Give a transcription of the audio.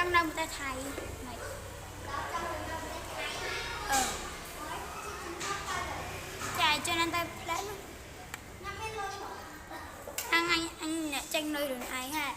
trong đâu người ta thầy mày chạy cho nên ta lấy ăn tranh nuôi đường ai ha